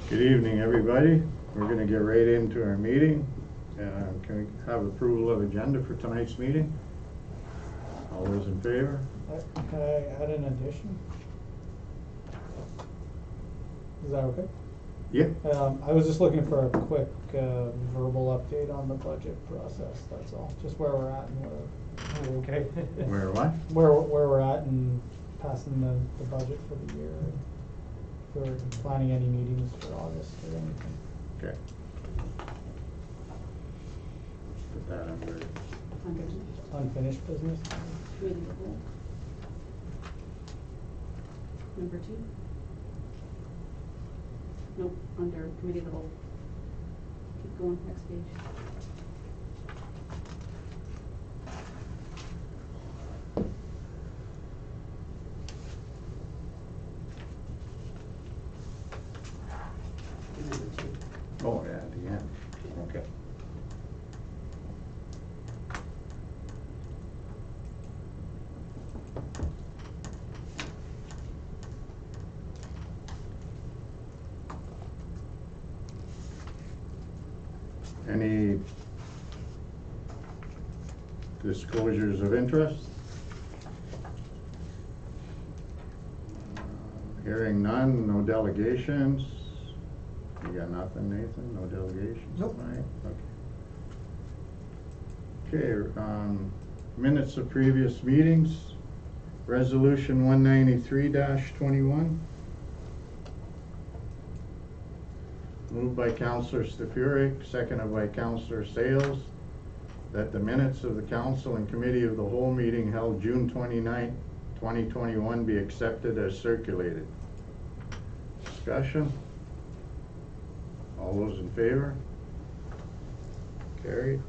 Good evening, everybody. We're going to get right into our meeting. Can we have approval of agenda for tonight's meeting? All those in favor? Can I add an addition? Is that okay? Yeah. I was just looking for a quick verbal update on the budget process, that's all. Just where we're at and where we're okay. Where what? Where we're at and passing the budget for the year. If we're planning any meetings for August or anything. Okay. Put that under. Unfinished business? Committee of the whole. Number 2. Nope, under committee of the whole. Keep going, next page. Number 2. Oh, yeah, at the end. Okay. Any disclosures of interest? Hearing none, no delegations. You got nothing, Nathan? No delegations? Nope. Tonight? Okay. Okay, minutes of previous meetings. Resolution 193-21. Moved by Councillor Stefuric, seconded by Councillor Sales, that the minutes of the Council and Committee of the Whole meeting held June 29th, 2021 be accepted as circulated. Discussion? All those in favor? Carried.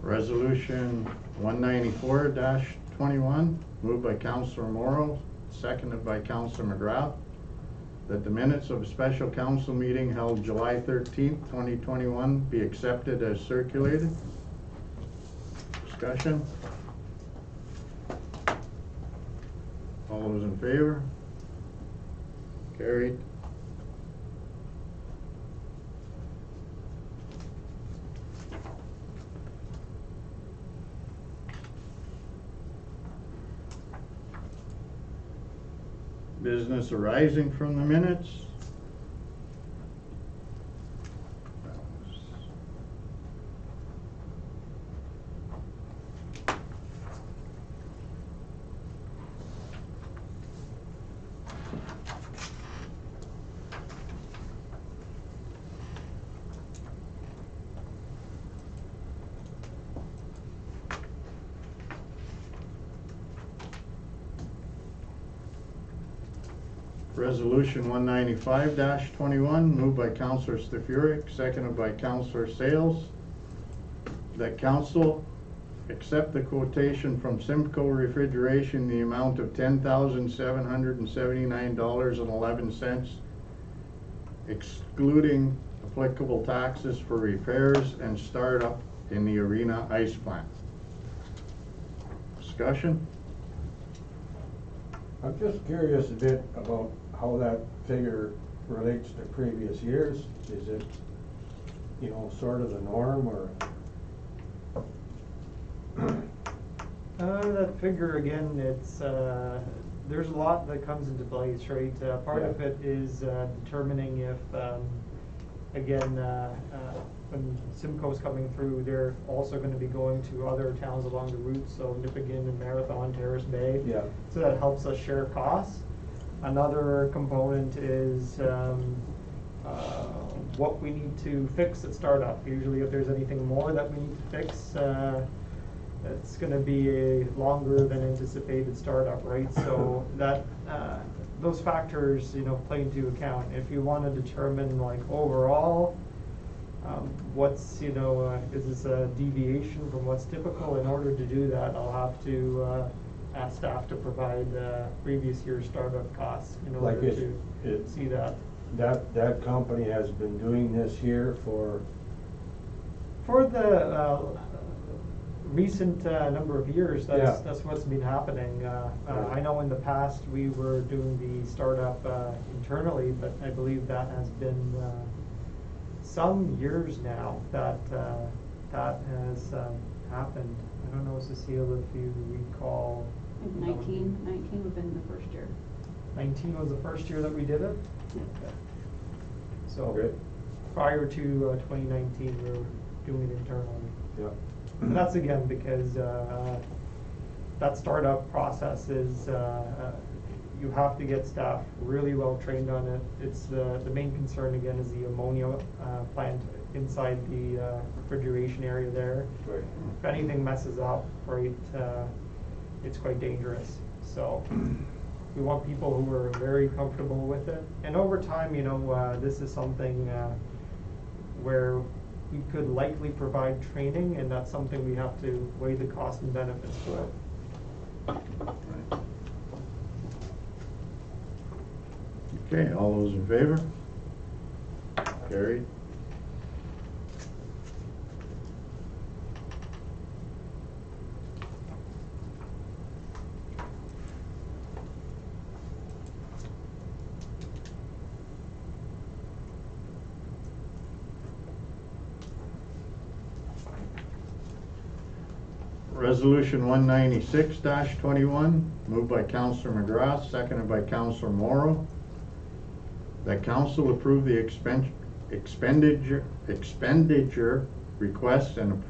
Resolution 194-21, moved by Councillor Morrow, seconded by Councillor McGrath, that the minutes of a special council meeting held July 13th, 2021 be accepted as circulated. Discussion? All those in favor? Carried. Business arising from the minutes. Resolution 195-21, moved by Councillor Stefuric, seconded by Councillor Sales, that Council accept the quotation from Simcoe Refrigeration, the amount of $10,779.11, excluding applicable taxes for repairs and startup in the Arena Ice Plant. Discussion? I'm just curious a bit about how that figure relates to previous years. Is it, you know, sort of the norm, or? That figure again, it's there's a lot that comes into place, right? Part of it is determining if, again, when Simcoe's coming through, they're also going to be going to other towns along the route, so Nipigon and Marathon, Terrace Bay. Yeah. So that helps us share costs. Another component is what we need to fix at startup. Usually if there's anything more that we need to fix, it's going to be a longer than anticipated startup, right? So that those factors, play into account. If you wanna determine like overall, what's, is this a deviation from what's typical? In order to do that, I'll have to, ask staff to provide, previous year's startup costs in Like order it's- to see that. That company has been doing this here for, For the recent number of years, Yeah. that's what's been happening. I know in the past, we were doing the startup internally, but I believe that has been some years now that that has happened. I don't know, Cecile, if you recall. I think 19 would have been the first year. 19 was the first year that we did it? Yeah. So Okay. prior to 2019, we were doing it internally. yeah. And that's again because that startup process is, you have to get staff really well trained on it. It's the main concern again is the ammonia plant inside the refrigeration area there. Right. If anything messes up, right, it's quite dangerous. So we want people who are very comfortable with it. And over time, this is something where we could likely provide training, and that's something we have to weigh the cost and benefits for. Okay, all those in favor? Carried. Resolution 196-21, moved by Councillor McGrath, seconded by Councillor Morrow, that council approve the expenditure request and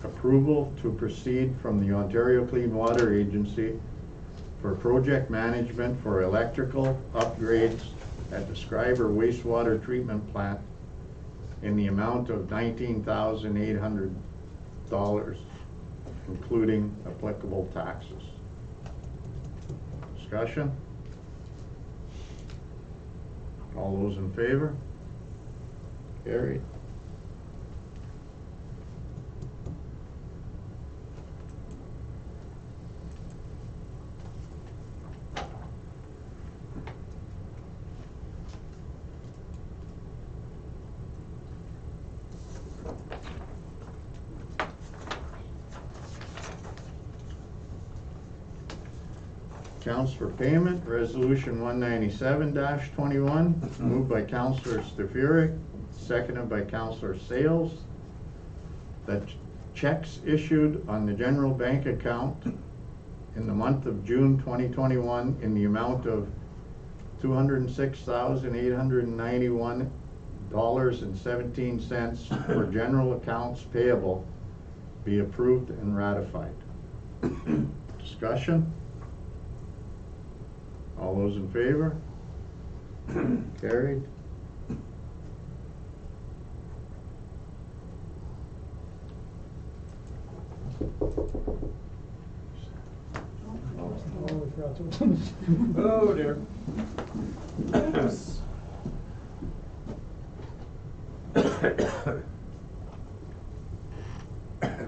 approval to proceed from the Ontario Clean Water Agency for project management for electrical upgrades at the Schreiber wastewater treatment plant in the amount of $19,800, including applicable taxes. Discussion? All those in favor? Carried. Accounts for payment, resolution 197-21, moved by Councillor Stefuric, seconded by Councillor Sales, that checks issued on the general bank account in the month of June 2021 in the amount of $206,891.17 for general accounts payable be approved and ratified. Discussion? All those in favor? Carried. Oh dear.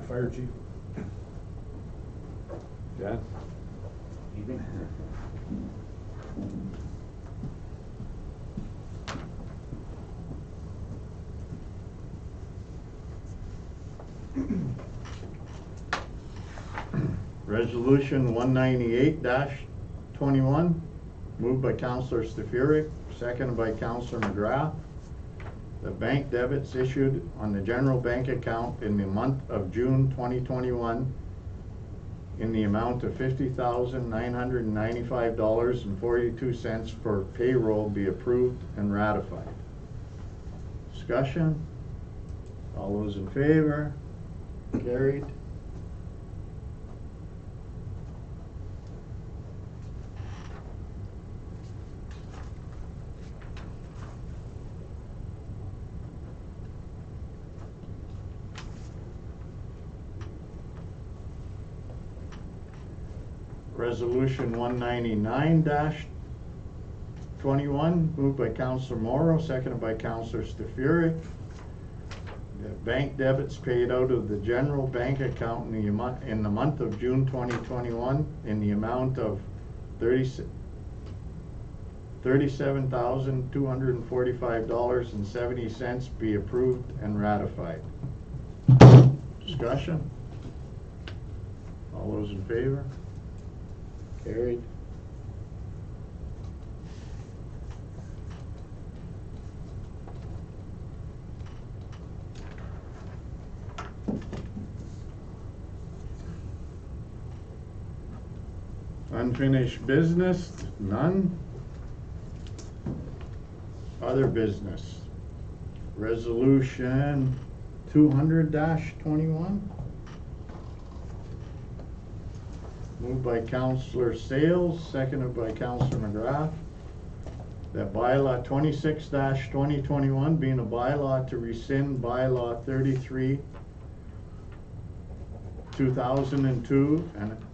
Fire chief. Yeah. Evening. Resolution 198-21, moved by Councillor Stefuric, seconded by Councillor McGrath. The bank debits issued on the general bank account in the month of June 2021 in the amount of $50,995.42 for payroll be approved and ratified. Discussion? All those in favor? Carried. Resolution 199-22, 21, moved by Counselor Morrow, seconded by Counselor Stafuric. The bank debits paid out of the general bank account in the month of June 2021 in the amount of $37,245.70 be approved and ratified. Discussion? All those in favor? Carried. Unfinished business, none. Other business. Resolution 200-21. Moved by Counselor Sales, seconded by Counselor McGrath. That bylaw 26-2021 being a bylaw to rescind bylaw 33 2002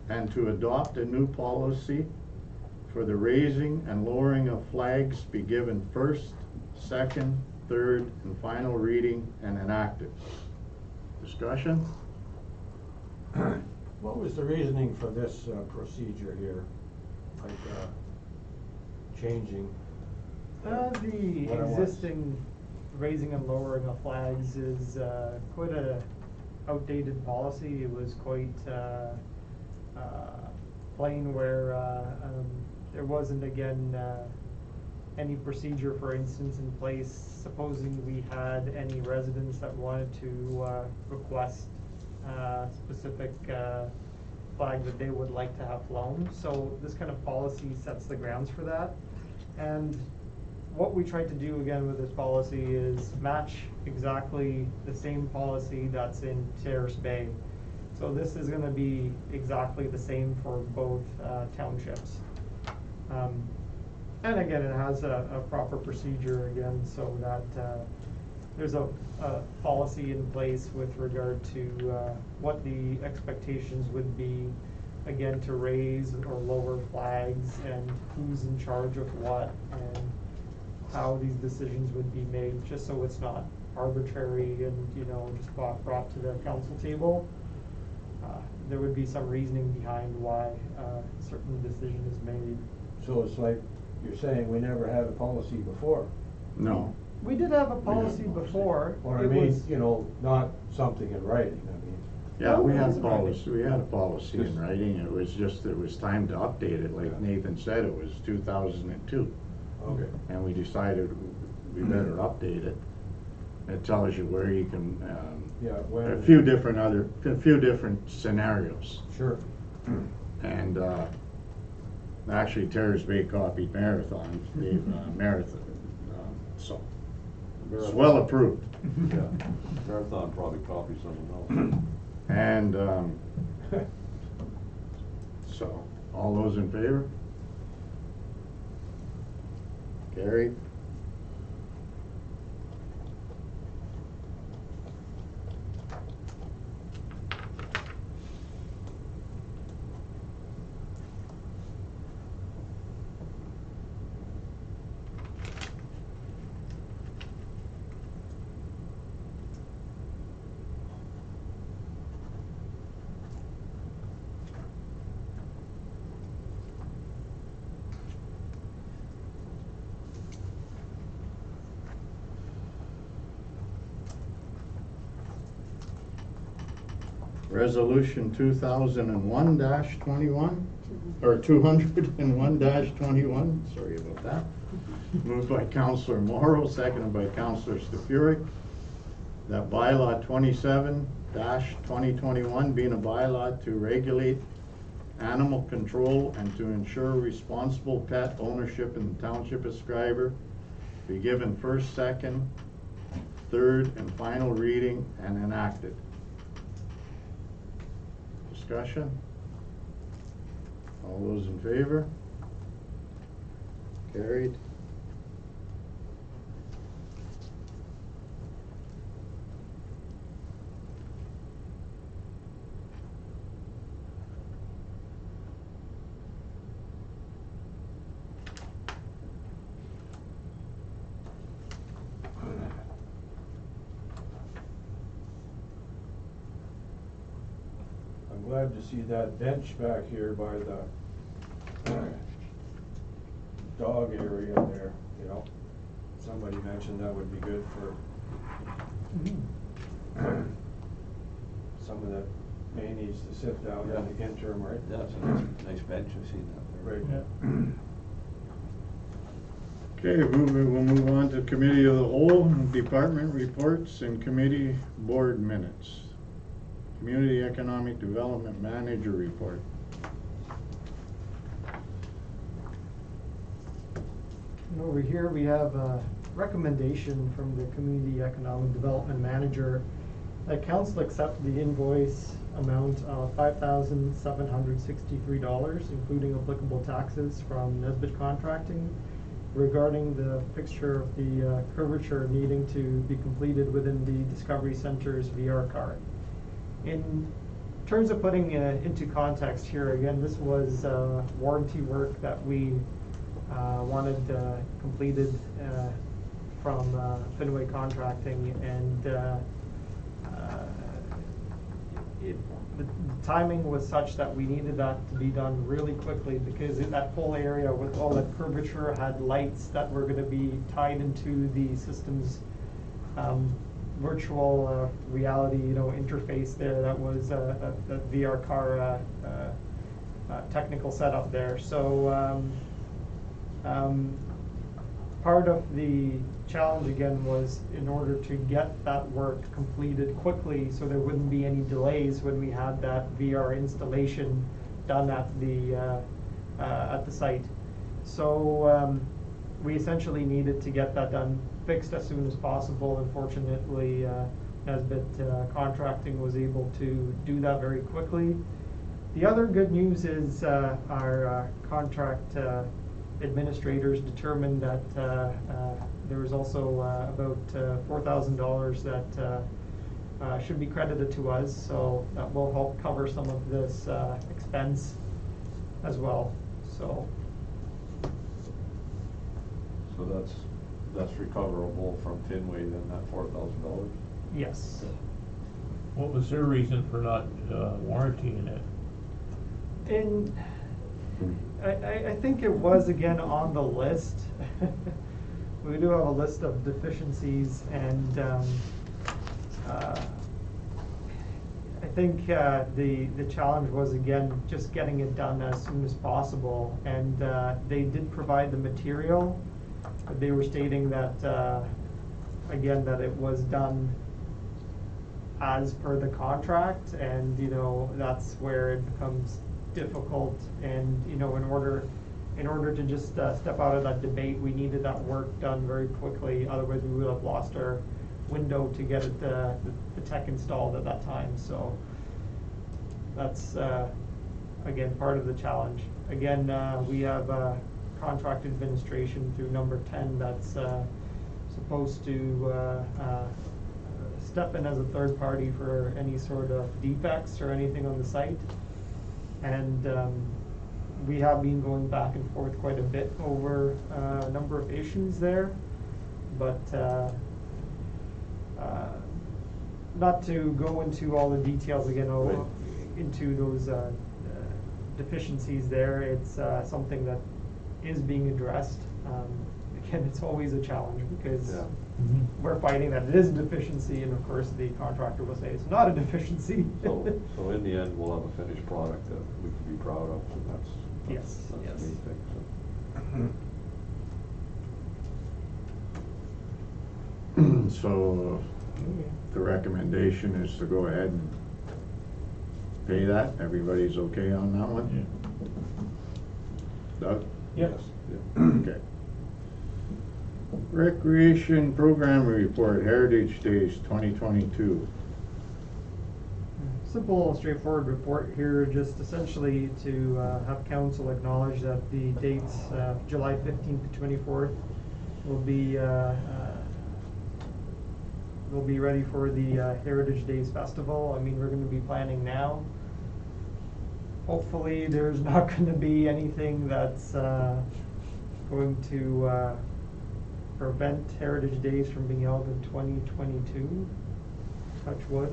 and to adopt a new policy for the raising and lowering of flags be given first, second, third, and final reading and enacted. Discussion? What was the reasoning for this procedure here? Like changing? The what it was? existing raising and lowering of flags is quite a outdated policy. It was quite plain where there wasn't again any procedure, for instance, in place. Supposing we had any residents that wanted to request specific flag that they would like to have flown. So this kind of policy sets the grounds for that. And what we tried to do again with this policy is match exactly the same policy that's in Terrace Bay. So this is going to be exactly the same for both townships. And again, it has a proper procedure again, so that there's a policy in place with regard to what the expectations would be, again, to raise or lower flags and who's in charge of what and how these decisions would be made, just so it's not arbitrary and, you know, just brought to the council table. There would be some reasoning behind why a certain decision is made. So it's like you're saying we never had a policy before. No. We did have a We had policy a policy. before. Or I It mean, was- you know, not something in writing, I mean. Yeah, we had a Wasn't writing. policy, we had a policy in writing. It was just, it was time to update it. Like Nathan said, it was 2002. Okay. And we decided we better update it. It tells you where you can, Yeah, when. a few different scenarios. Sure. And, actually Terrace Bay copied Marathon, the Marathon, so it's well approved. Yeah, Marathon probably copied someone else. And, so, all those in favor? Carried. Resolution 2001-21, or 201-21, sorry about that. Moved by Counselor Morrow, seconded by Counselor Stafuric. That bylaw 27-2021 being a bylaw to regulate animal control and to ensure responsible pet ownership in the Township of Schreiber be given first, second, third, and final reading and enacted. Discussion? All those in favor? Carried. glad to see that bench back here by the dog area there, you know. Somebody mentioned that would be good for some of that may needs to sit down in the interim, right? Yeah, it's a nice bench, I've seen that there. Right. Okay, we'll move on to committee of the whole, department reports and committee board minutes. Community Economic Development Manager report. And over here, we have a recommendation from the Community Economic Development Manager that council accept the invoice amount of $5,763, including applicable taxes from Nesbitt Contracting, regarding the fixture of the curvature needing to be completed within the Discovery Center's VR card. In terms of putting into context here, again, this was warranty work that we wanted completed from Fenway Contracting, and the timing was such that we needed that to be done really quickly, because in that whole area with all that curvature had lights that were going to be tied into the system's virtual reality, interface there. That was a VR car technical setup there. So part of the challenge again was in order to get that work completed quickly, so there wouldn't be any delays when we had that VR installation done at the site. So we essentially needed to get that done, fixed as soon as possible. Unfortunately, Nesbitt Contracting was able to do that very quickly. The other good news is our contract administrators determined that there was also about $4,000 that should be credited to us, so that will help cover some of this expense as well. So that's recoverable from Fenway, then, that $4,000? yes. What was their reason for not warrantying it? And I think it was again on the list. We do have a list of deficiencies, and I think the challenge was again just getting it done as soon as possible. And they did provide the material, but they were stating that again that it was done as per the contract, and that's where it becomes difficult. And in order to just step out of that debate, we needed that work done very quickly. Otherwise, we would have lost our window to get it, the tech installed at that time. So that's again part of the challenge. Again, we have contract administration through number 10 that's supposed to step in as a third party for any sort of defects or anything on the site. And we have been going back and forth quite a bit over a number of issues there, but not to go into all the details again, into those deficiencies there. It's something that is being addressed. Again, it's always a challenge, because we're fighting that it is a deficiency, and of course the contractor will say it's not a deficiency. So in the end, we'll have a finished product that we can be proud of, and that's Yes. the main thing. So the recommendation is to go ahead and pay that. Everybody's okay on that one? Doug? Yes. Okay. Recreation Program Report, Heritage Days 2022. Simple, straightforward report here, just essentially to have council acknowledge that the dates, July 15th to 24th, will be ready for the Heritage Days Festival. I mean, we're going to be planning now. Hopefully there's not going to be anything that's going to prevent Heritage Days from being held in 2022. Touch wood.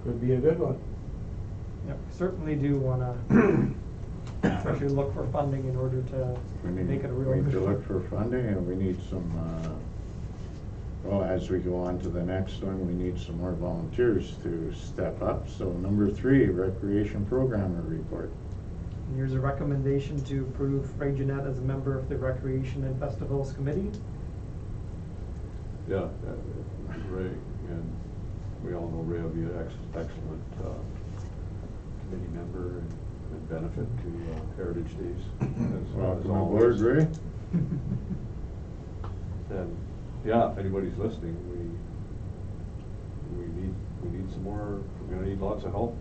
Could be a good one. Yep, certainly do wanna, especially look for funding in order to make it a real. We need to look for funding, and we need some, well, as we go on to the next one, we need some more volunteers to step up. So number 3, recreation programmer report. And here's a recommendation to approve Ray Jeanette as a member of the Recreation and Festivals Committee. Yeah, Ray, and we all know Ray will be an excellent committee member and benefit to Heritage Days. as Welcome always. aboard, Ray. And, yeah, if anybody's listening, we need some more, we're gonna need lots of help.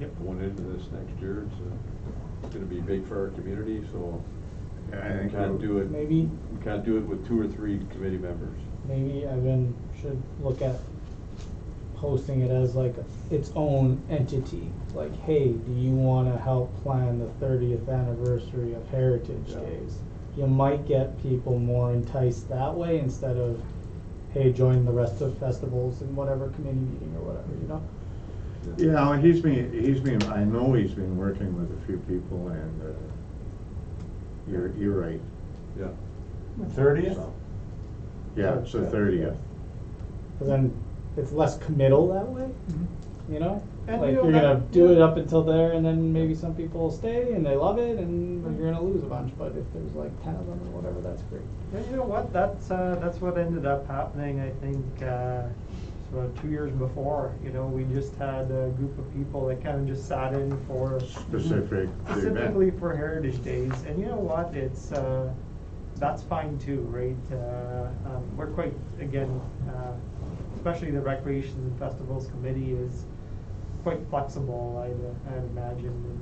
Yep. Going into this next year, it's gonna be big for our community, so Yeah, I we think can't we'll- do it. Maybe, We can't do it with 2 or 3 committee members. maybe Evan should look at posting it as like its own entity. Like, hey, do you wanna help plan the 30th anniversary of Heritage Yeah. Days? You might get people more enticed that way instead of, hey, join the rest of festivals in whatever committee meeting or whatever, you know? Yeah, well, I know he's been working with a few people, and you're right. Yeah. 30th? So, yeah, it's the 30th. Cause then it's less committal that way, you know? And Like, you know, you're gonna that- do it up until there, and then maybe some people will stay and they love it, and you're gonna lose a bunch, but if there's like 10 of them or whatever, that's great. Yeah, you know what, that's what ended up happening, I think, about 2 years before. You know, we just had a group of people that kind of just sat in for Specific specifically event. for Heritage Days, and you know what, it's, that's fine too, right? We're quite, again, especially the Recreation and Festivals Committee is quite flexible, I'd imagine.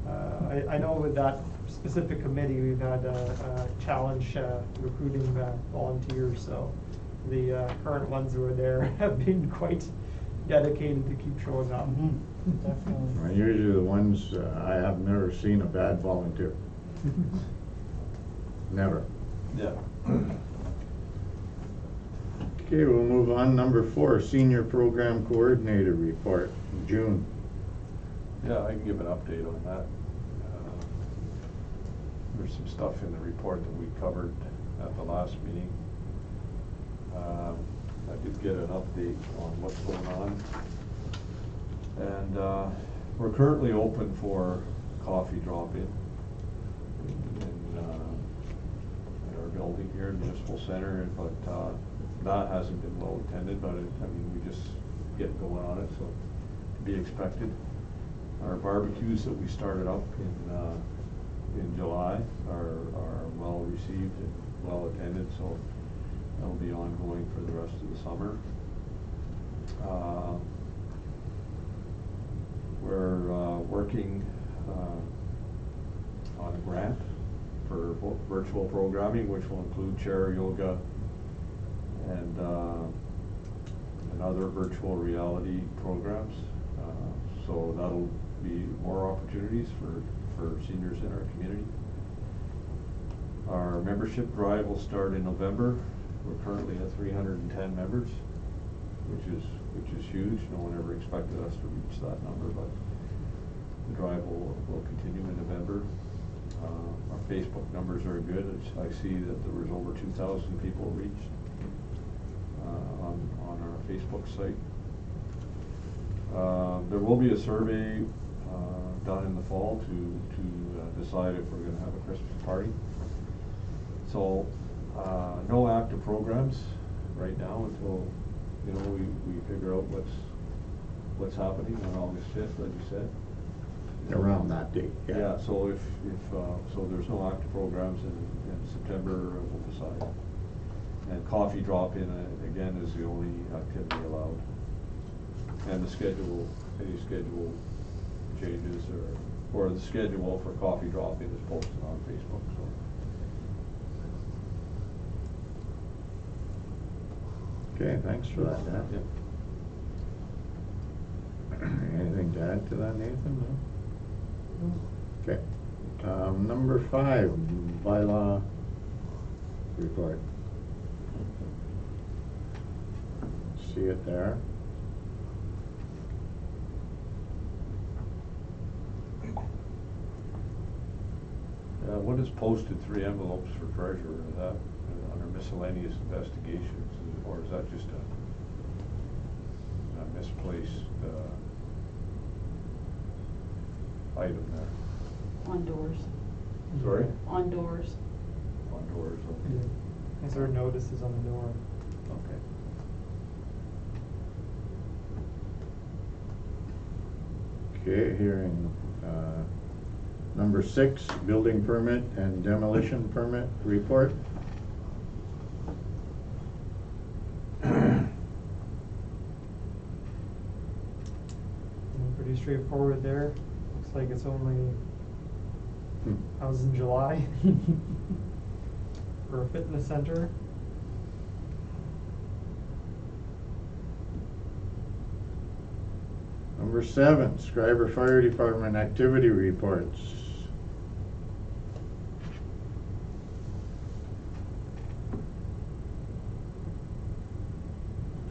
And I know with that specific committee, we've had a challenge recruiting volunteers, so the current ones who are there have been quite dedicated to keep showing up. Definitely. Well, usually the ones, I have never seen a bad volunteer. Never. Yeah. Okay, we'll move on. Number 4, senior program coordinator report, June. Yeah, I can give an update on that. There's some stuff in the report that we covered at the last meeting. I did get an update on what's going on. And we're currently open for coffee drop-in in our building here in Municipal Center, but that hasn't been well attended, but we just get going on it, so to be expected. Our barbecues that we started up in July are well received and well attended, so that'll be ongoing for the rest of the summer. We're working on a grant for virtual programming, which will include chair yoga and other virtual reality programs. So that'll be more opportunities for seniors in our community. Our membership drive will start in November. We're currently at 310 members, which is huge. No one ever expected us to reach that number, but the drive will continue in November. Our Facebook numbers are good. I see that there was over 2,000 people reached on our Facebook site. There will be a survey done in the fall to decide if we're going to have a Christmas party. So no active programs right now until we figure out what's happening on August 5th, like you said. Around that date, yeah. Yeah, so if so there's no active programs in September, we'll decide. And coffee drop-in, again, is the only activity allowed. And the schedule, any schedule changes or the schedule for coffee drop-in is posted on Facebook, so. Okay, thanks for that, Dan. Yep. Anything to add to that, Nathan? No? Okay. Number 5, bylaw report. See it there? What is posted 3 envelopes for treasurer? Is that under miscellaneous investigations, or is that just a misplaced item there? On doors, Sorry? on doors. On doors, okay. Yeah. Is there notices on the door? Okay. Okay, hearing, number 6, building permit and demolition permit report. Pretty straightforward there. Looks like it's only, that was in July. For a fitness center. Number 7, Schreiber Fire Department activity reports.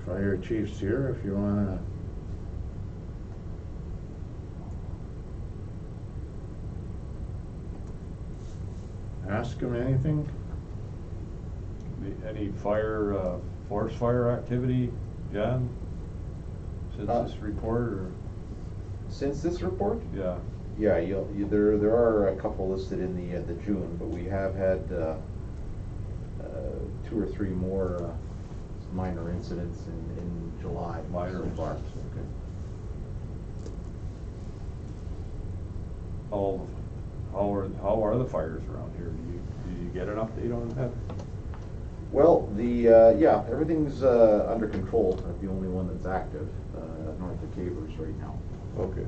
Fire chief's here if you wanna. Ask him anything? Any fire, forest fire activity, John, since this report, or? Since this report? Yeah. Yeah, there are a couple listed in the June, but we have had 2 or 3 more minor incidents in July. Minor so far. incidents, okay. How are the fires around here? Do you get an update on that? Well, yeah, everything's under control. The only one that's active north of Cavers right now. Okay.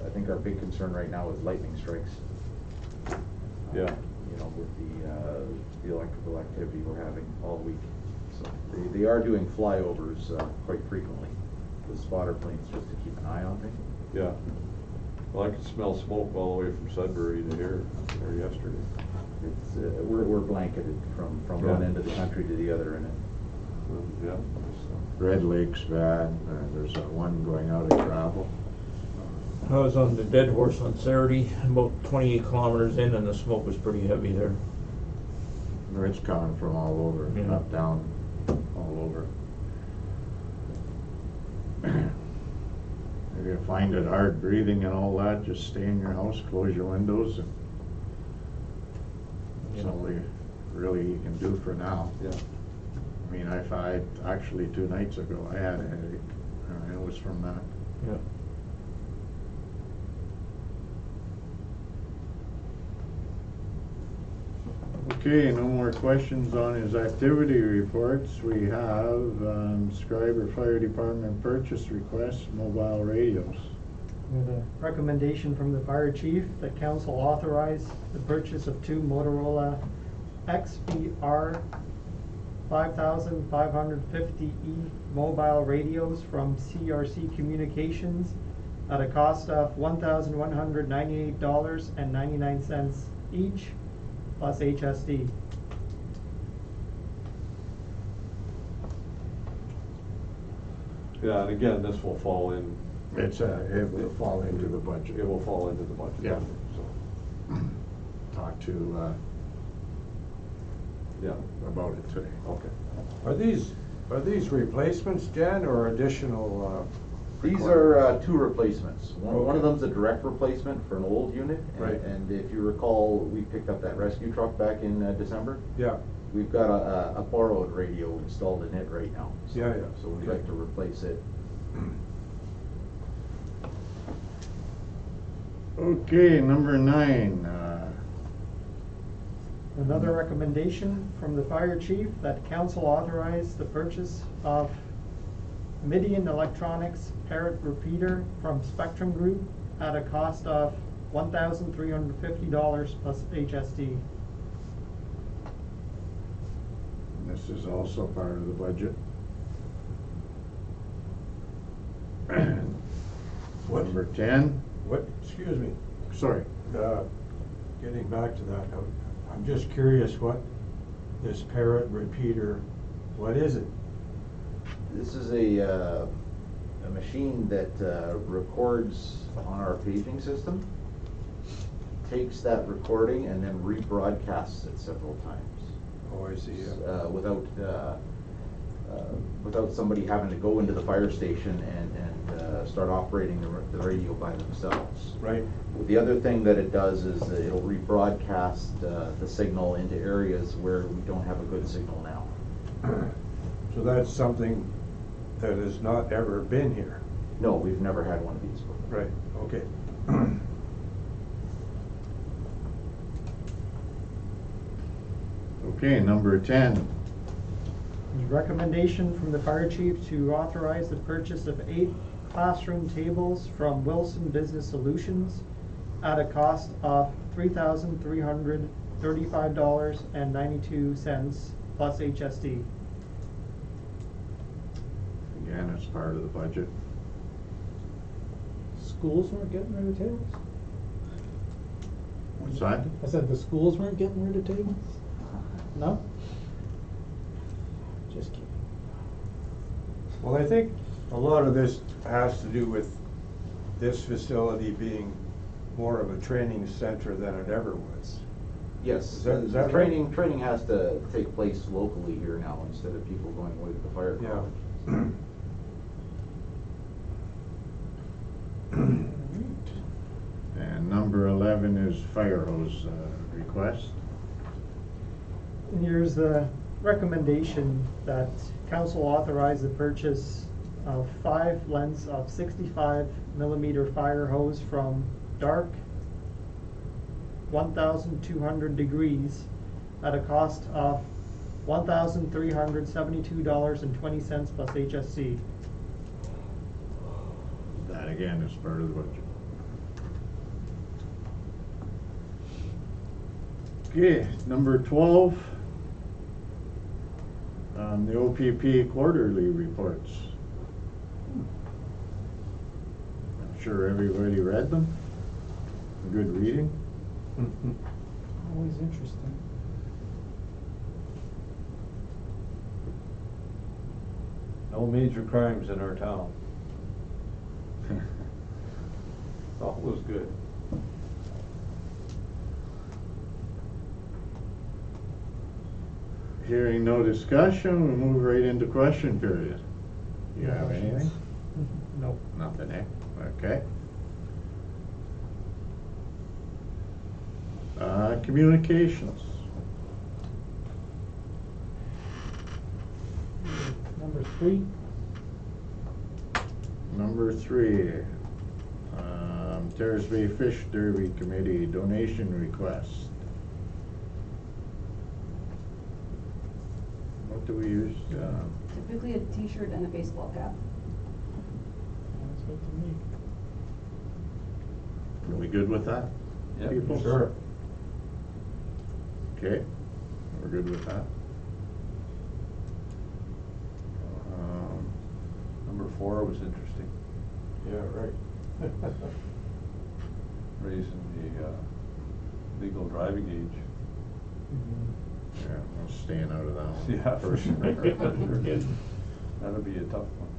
I think our big concern right now is lightning strikes. Yeah. You know, with the electrical activity we're having all week. So they are doing flyovers quite frequently with spotter planes just to keep an eye on things. Yeah. Well, I could smell smoke all the way from Sudbury to here, or yesterday. It's we're blanketed from Yeah. one end of the country to the other end. Yeah. Red Lake's bad, there's one going out of gravel. I was on the Dead Horse on Saturday, about 28 kilometers in, and the smoke was pretty heavy there. It's coming from all over, Yeah. up, down, all over. If you find it hard breathing and all that, just stay in your house, close your windows, and that's all really you can do for now. Yeah. I mean, I actually 2 nights ago, I had a headache, and it was from that. Yeah. Okay, no more questions on his activity reports. We have Schreiber Fire Department purchase request, mobile radios. With a recommendation from the fire chief that council authorize the purchase of 2 Motorola XBR 5550E mobile radios from CRC Communications at a cost of $1,198.99 each, plus HSD. Yeah, and again, this will fall in. It will fall into the budget. It will fall into the budget. Yeah. So, Talk to, yeah. about it today. Okay. Are these replacements, Jan, or additional? These are 2 replacements. One of them's a direct replacement for an old unit. Right. And if you recall, we picked up that rescue truck back in December. Yeah. We've got a borrowed radio installed in it right now. So, Yeah, yeah. So we'd like to replace it. Okay, number 9, Another recommendation from the fire chief that council authorize the purchase of Midian Electronics Parrot repeater from Spectrum Group at a cost of $1,350 plus HSD. this is also part of the budget. Number 10, Excuse me, sorry, getting back to that, I'm just curious what this parrot repeater, what is it? This is a machine that records on our paging system. takes that recording and then rebroadcasts it several times. Oh, I see, yeah. Without somebody having to go into the fire station and start operating the radio by themselves. Right. The other thing that it does is that it'll rebroadcast the signal into areas where we don't have a good signal now. So that's something that has not ever been here. No, we've never had one of these before. Right, okay. Okay, number 10. The recommendation from the fire chief to authorize the purchase of 8 classroom tables from Wilson Business Solutions at a cost of $3,335.92 plus HSD. Again, it's part of the budget. Schools weren't getting rid of tables? What's that? I said the schools weren't getting rid of tables? No? Just kidding. Well, I think a lot of this has to do with this facility being more of a training center than it ever was. Yes, Is that right? training has to take place locally here now instead of people going away to the fire Yeah. college. And number 11 is fire hose request. And here's the recommendation that council authorize the purchase of 5 lengths of 65mm fire hose from Dark 1,200 degrees at a cost of $1,372.20 plus HSC. That again is part of the budget. Okay, number 12. The OPP quarterly reports. I'm sure everybody read them. Good reading. Always interesting. No major crimes in our town. All was good. Hearing no discussion, we move right into question period. You have anything? Nope. Nothing, eh? Okay. Communications. Number 3. Number 3, Terrace Bay Fish Derby Committee donation request. What do we use? Typically a t-shirt and a baseball cap. Sounds good to me. Are we good with that? Yep. People? Sure. Okay, we're good with that. Number 4 was interesting, Yeah, right. raising the legal driving age. Yeah, I'm staying out of that one. Yeah, for sure. Good. That'll be a tough one.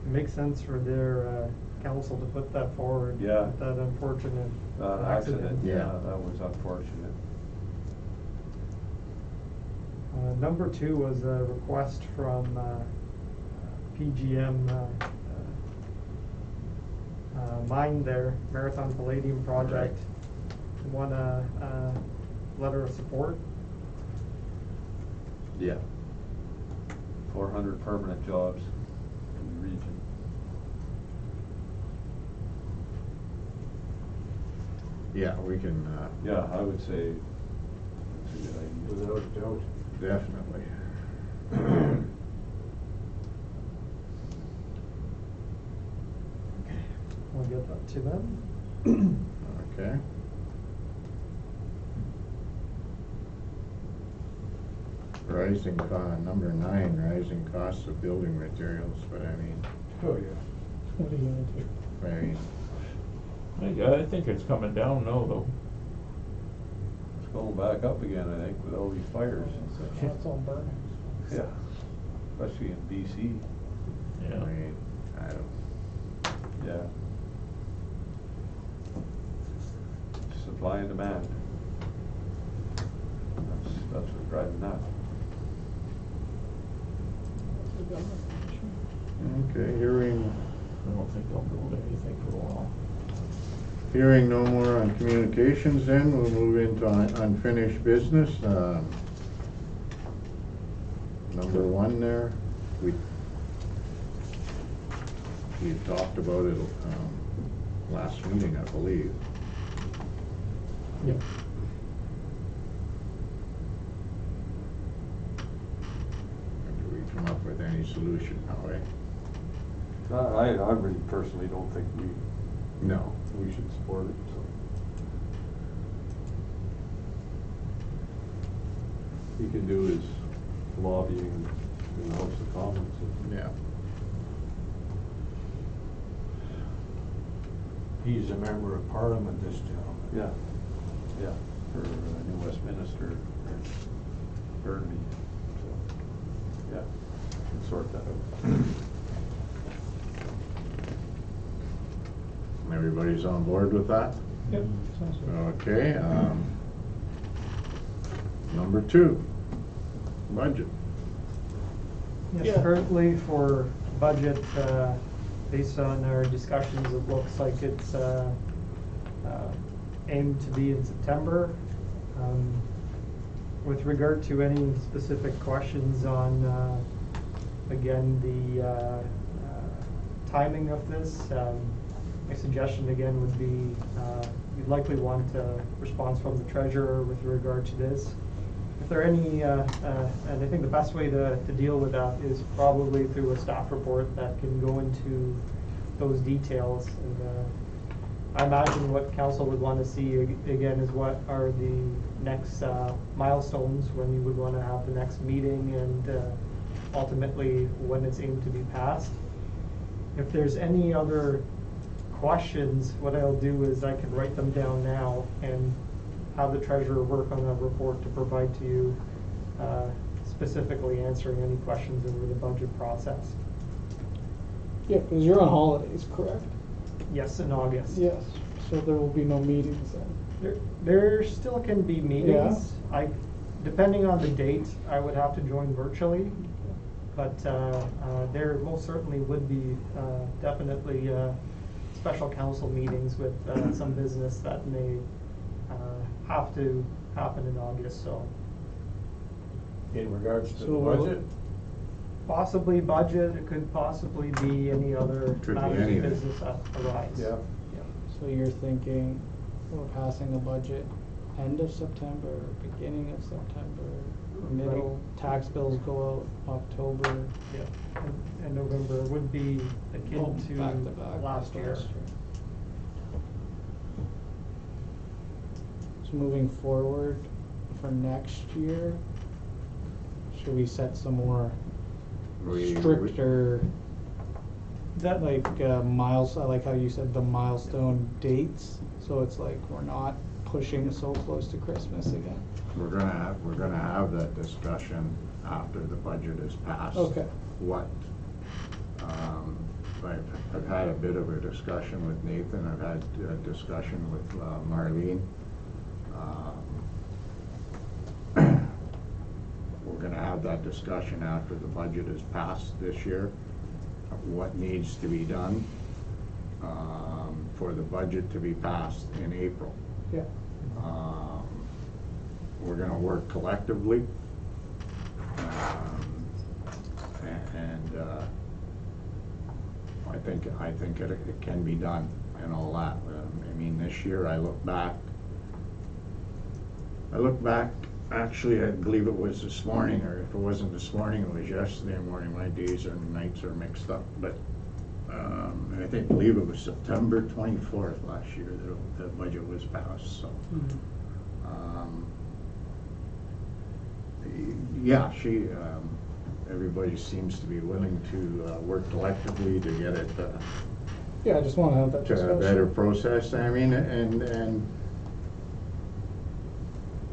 It makes sense for their council to put that forward. Yeah. That unfortunate Accident, Yeah. yeah, that was unfortunate. Number 2 was a request from PGM Mine there, Marathon Palladium Project. Want a letter of support. Yeah. 400 permanent jobs in the region. Yeah, we can, Yeah, I would say that's a good idea. Without a doubt. definitely. We'll get that to them. Okay. Number 9, rising costs of building materials, but I mean, Oh, yeah. What are you gonna do? I I think it's coming down now, though. It's going back up again, I think, with all these fires. That's all burning. Yeah, especially in DC. I Yeah. mean, I don't, Yeah. supply and demand. That's what's driving that. Okay, hearing, I don't think they'll build anything for a while. hearing no more on communications, then we'll move into unfinished business. Number one there, we talked about it, last meeting, I believe. Yep. Did we come up with any solution, Howie? I really personally don't think No. we should support it, so. He can do his lobbying in the House of Commons. Yeah. He's a member of Parliament, this gentleman. Yeah, for New Westminster, or Burnaby, so, yeah, can sort that out. Everybody's on board with that? Yep, sounds good. Okay, number two, budget. Yes, Yeah. currently for budget, based on our discussions, it looks like it's aimed to be in September. With regard to any specific questions on, again, the timing of this, my suggestion again would be, you'd likely want a response from the treasurer with regard to this. If there are any, and I think the best way to deal with that is probably through a staff report that can go into those details. And I imagine what council would want to see again is what are the next milestones when you would want to have the next meeting, and ultimately when it's aimed to be passed. If there's any other questions, what I'll do is I can write them down now and have the treasurer work on a report to provide to you, specifically answering any questions over the budget process. Yeah, because you're on holidays, correct? Yes, in August. Yes, so there will be no meetings then. There still can be meetings. Depending on the date, I would have to join virtually, but there most certainly would be definitely special council meetings with some business that may have to happen in August, so. In regards to So the we're budget? Possibly budget, it could possibly be any other Could be matters of anything. business that arise. Yeah. So you're thinking we're passing a budget end of September, beginning of September, middle, tax bills go out October. Yeah, and November would be akin Oh, to back to back last with year. So moving forward for next year, should we set some more stricter, That, like I like how you said the milestone dates, so it's like we're not pushing so close to Christmas again. We're gonna have that discussion after the budget is passed. Okay. I've had a bit of a discussion with Nathan, I've had a discussion with Marlene. We're gonna have that discussion after the budget is passed this year, of what needs to be done for the budget to be passed in April. Yeah. We're gonna work collectively. And I think it can be done and all that. I mean, this year I look back, actually, I believe it was this morning, or if it wasn't this morning, it was yesterday morning. My days and nights are mixed up, but I believe it was September 24th last year that the budget was passed, so. Yeah, everybody seems to be willing to work collectively to get it Yeah, I just wanna have that to a discussion. better process. I mean, and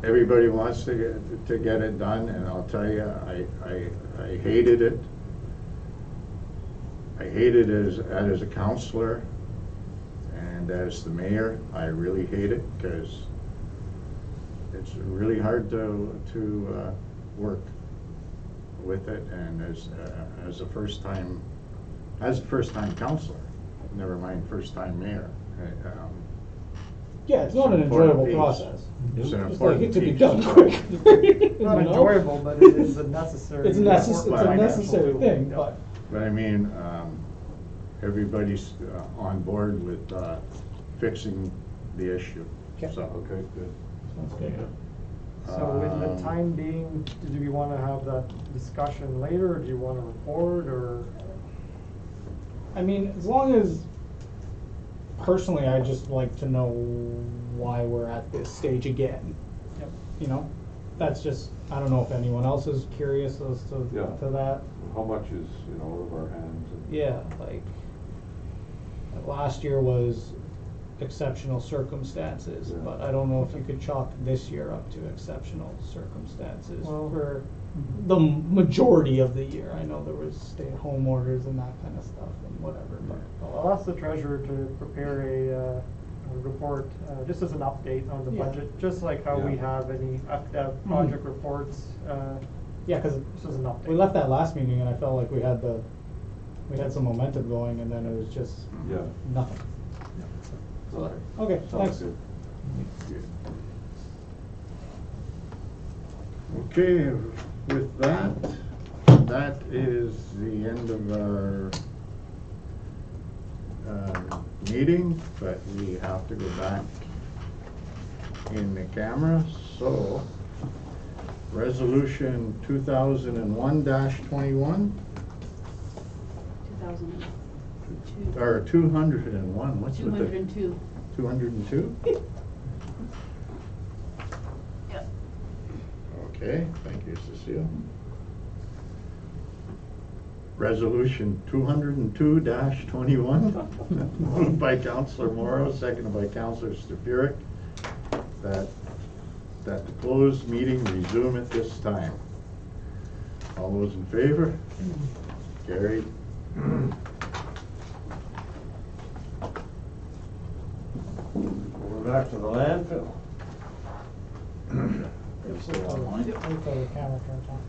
everybody wants to get it done, and I'll tell you, I hated it. I hated it as a counselor and as the mayor. I really hate it, because it's really hard to work with it, and as a first-time counselor, never mind first-time mayor. Yeah, it's not an important enjoyable piece. process. It's an It's like important it could be piece. done quick. Not You know? enjoyable, but it is a necessary. It's a Well, necessary tool. thing, Yeah. but. But I mean, everybody's on board with fixing the issue, Okay. so. Okay, good. Sounds good. So in the Um, time being, do you wanna have that discussion later, or do you wanna report, or? I mean, as long as, personally, I just like to know why we're at this stage again. Yep. You know, that's just, I don't know if anyone else is curious as Yeah. to that. How much is, out of our hands? And- Yeah, like, last year was exceptional circumstances, Yeah. but I don't know if you could chalk this year up to exceptional circumstances Well, for the majority of the year. I know there was stay-at-home orders and that kind of stuff and whatever, but. I'll ask the treasurer to prepare a report, just as an update on the Yeah. budget, just like how we Yeah. have any project reports, Yeah, cause just as an update. we left that last meeting and I felt like we had some momentum going and then it was just Yeah. nothing. All right. Okay, Sounds thanks. good. Okay, with that, that is the end of our meeting, but we have to go back in the camera, so resolution 2001-21, 2002. or 201, what's with the? 202. 202? Yep. Okay, thank you, Cecile. Resolution 202-21, moved by Councillor Morrow, seconded by Councillor Stupiric, that the closed meeting resume at this time. All those in favor? Carried. We're back to the landfill. Wait till the camera turns on.